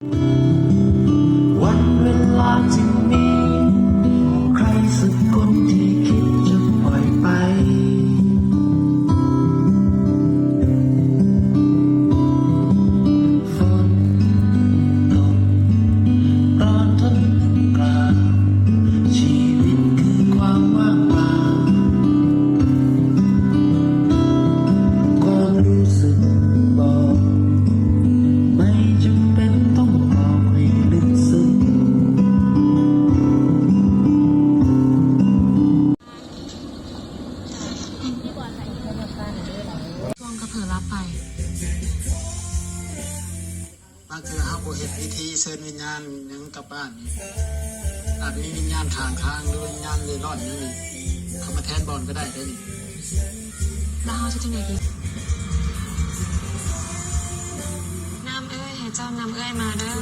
วันเวลาที่มีใครสักคนที่คิดจะปล่อยไปฝนตกร้อนทนกลางชีวิตคือความว่างเปล่าความรู้สึกบอกไม่จำเป็นต้องบอกให้ลึกซึ้งช่วงกระเผลอรับไปบางเทื่อเฮาบ่เฮ็ดพิธีเชิญวิญญาณหยังกลับบ้านอาจมีวิญญาณข้างทางหรือวิญญาณเร่ร่อนนี่เขามาแทนบอลก็ได้เด้อนี่ แล้วเขาจะทำไงดีน้ำเอ้ยให้เจ้าน้ำเอ้ยมาเด้อ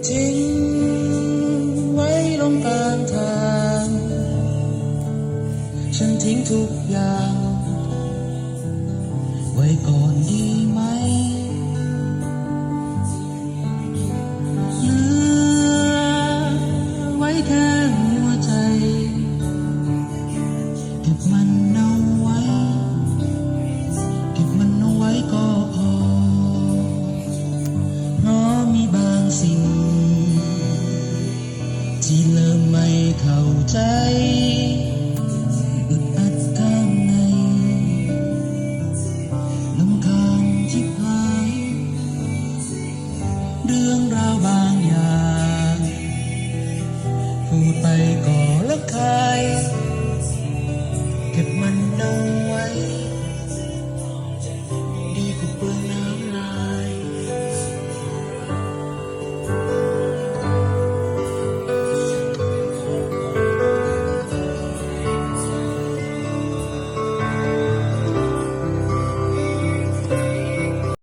ทิ้งไว้ลงกลางทางฉันทิ้งทุกอย่างไว้ก่อนดีไหม